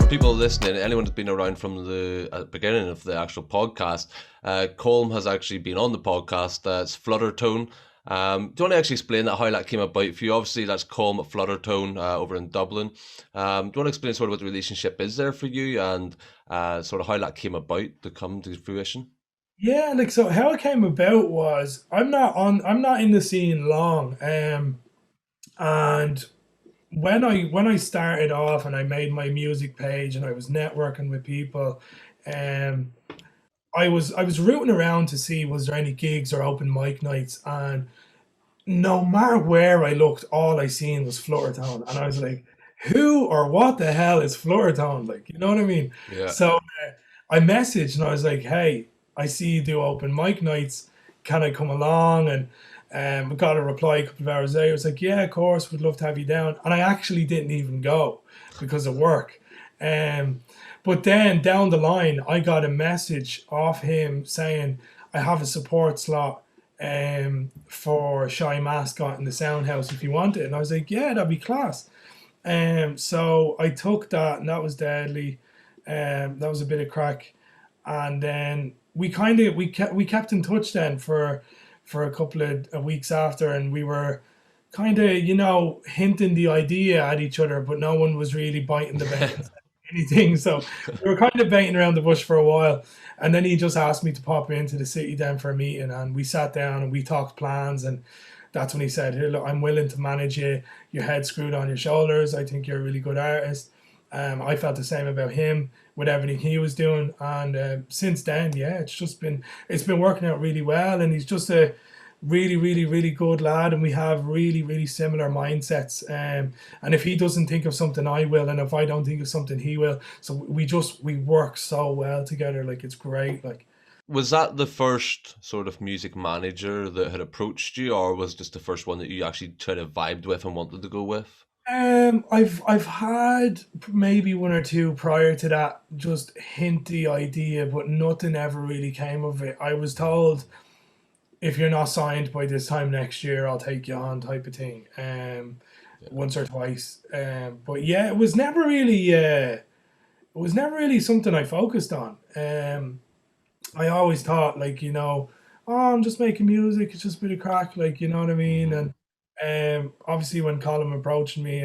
people listening, anyone who's been around from the beginning of the actual podcast, Colm has actually been on the podcast. It's FlutterTone. Do you want to actually explain that, how that came about for you? Obviously, that's Colm at FlutterTone over in Dublin. Do you want to explain sort of what the relationship is there for you and sort of how that came about to come to fruition? Yeah, like so how it came about was I'm not in the scene long. And when I started off and I made my music page and I was networking with people, um I was rooting around to see was there any gigs or open mic nights, and no matter where I looked, all I seen was FlutterTone. And I was like, who or what the hell is FlutterTone? Like, you know what I mean? Yeah. So I messaged and I was like, hey, I see you do open mic nights. Can I come along? And we got a reply a couple of hours later. It's like, yeah, of course, we'd love to have you down. And I actually didn't even go because of work. Um, but then down the line, I got a message off him saying, I have a support slot for Shy Mascot in the Sound House if you want it. And I was like, yeah, that'd be class. So I took that, and that was deadly. That was a bit of crack, and then we kept in touch then for a couple of weeks after, and we were kind of hinting the idea at each other, but no one was really biting the bait and saying anything. So we were kind of baiting around the bush for a while, and then he just asked me to pop into the city then for a meeting, and we sat down and we talked plans, and that's when he said, "Here, look, I'm willing to manage you. Your head screwed on your shoulders. I think you're a really good artist." I felt the same about him with everything he was doing, and since then, yeah, it's been working out really well, and he's just a really, really, really good lad, and we have really, really similar mindsets. And if he doesn't think of something, I will, and if I don't think of something, he will. So we work so well together. Like it's great. Like Was that the first sort of music manager that had approached you, or was just the first one that you actually kind of vibed with and wanted to go with? I've had maybe one or two prior to that, just hint the idea, but nothing ever really came of it. I was told if you're not signed by this time next year, I'll take you on, type of thing. Yeah. Once or twice. But yeah, it was never really something I focused on. I always thought like, oh, I'm just making music, it's just a bit of crack, like, you know what I mean? Hmm. And obviously when Colin approached me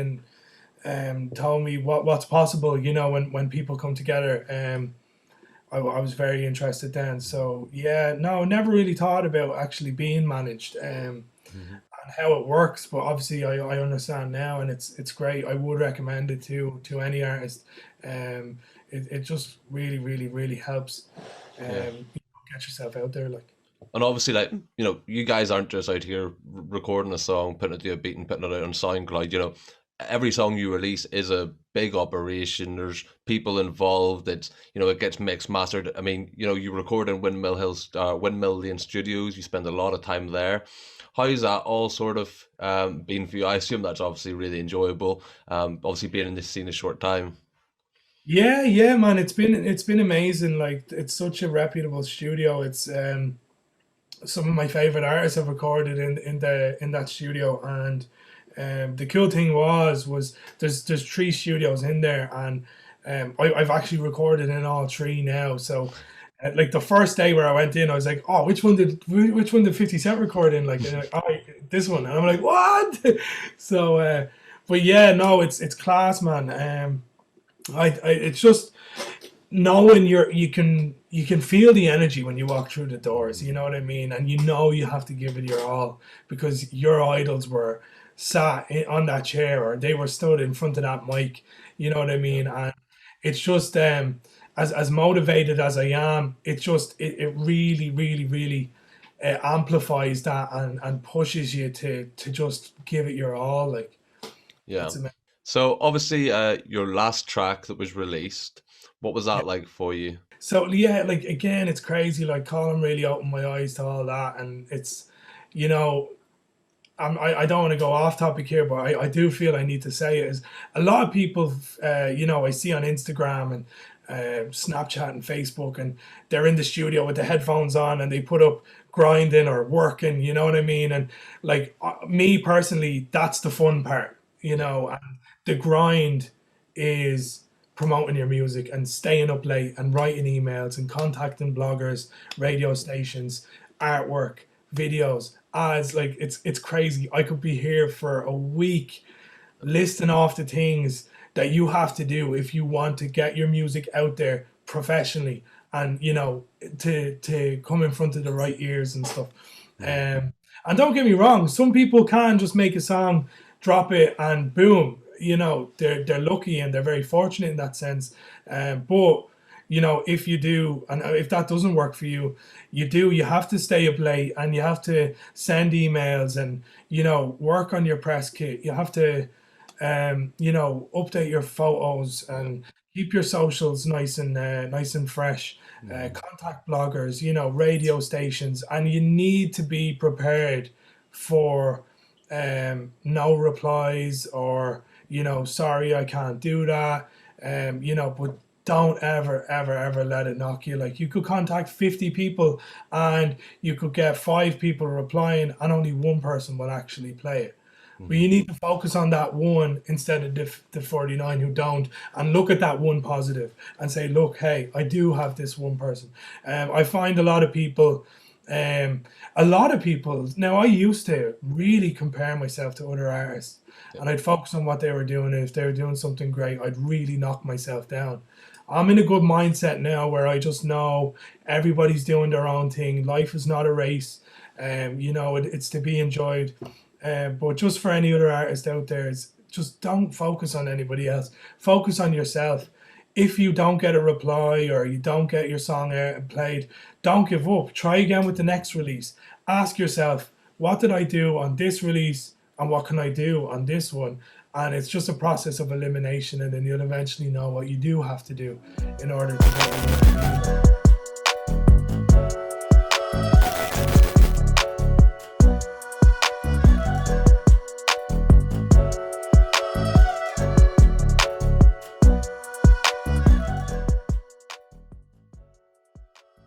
and told me what's possible, when people come together, I was very interested then. So yeah, no, never really thought about actually being managed, Hmm. and how it works. But obviously, I understand now, and it's great. I would recommend it to any artist. It just really, really, really helps. Yeah. Get yourself out there, like. And obviously, like, you guys aren't just out here recording a song, putting it to a beat and putting it out on SoundCloud. Every song you release is a big operation. There's people involved. It gets mixed, mastered. I mean, you record in Windmill Lane Studios. You spend a lot of time there. How's that all sort of been for you? I assume that's obviously really enjoyable. Obviously being in this scene a short time. Yeah, yeah, man. It's been amazing. Like it's such a reputable studio. It's some of my favorite artists have recorded in that studio, and the cool thing was there's three studios in there, and I've actually recorded in all three now. So like the first day where I went in, I was like, oh, which one did 50 Cent record in? Like, and they're like, oh, this one, and I'm like, what? So but yeah, no, it's class, man. It's just knowing you can feel the energy when you walk through the doors, you know what I mean, and you have to give it your all because your idols were on that chair or they were stood in front of that mic, you know what I Yeah. mean. And it's just as motivated as I am, it really, really, really amplifies that and pushes you to just give it your all. Like Yeah. it's amazing. So obviously, your last track that was released, what was Yeah. that like for you? So yeah, like again, it's crazy. Like Colin really opened my eyes to all that, and you know, I don't want to go off topic here, but I do feel I need to say it. Is a lot of people, I see on Instagram and Snapchat and Facebook, and they're in the studio with the headphones on, and they put up grinding or working. You know what I mean? And like me personally, that's the fun part. Yeah. And the grind is promoting your music and staying up late and writing emails and contacting bloggers, radio stations, artwork, videos, ads. Like it's crazy. I could be here for a week listing off the things that you have to do if you want to get your music out there professionally, and to come in front of the right ears and stuff. And don't get me wrong, some people can just make a song, drop it, and boom, they're lucky and they're very fortunate in that sense. But if you do, and if that doesn't work for you, you have to stay up late and you have to send emails and work on your press kit. You have to update your photos and keep your socials nice and fresh. Contact bloggers, radio stations, and you need to be prepared for no replies, or sorry, I can't do that. But don't ever let it knock you. Like, you could contact 50 people and you could get 5 people replying and only one person will actually play it. But you need to focus on that one instead of the 49 who don't, and look at that one positive and say, look, hey, I do have this one person. I find a lot of people, now, I used to really compare myself to other artists, and I'd focus on what they were doing, and if they were doing something great, I'd really knock myself down. I'm in a good mindset now where I just know everybody's doing their own thing. Life is not a race. It's to be enjoyed. But just for any other artist out there, is just don't focus on anybody else. Focus on yourself. If you don't get a reply or you don't get your song played, don't give up. Try again with the next release. Ask yourself, what did I do on this release and what can I do on this one? And it's just a process of elimination, and then you'll eventually know what you do have to do in order to get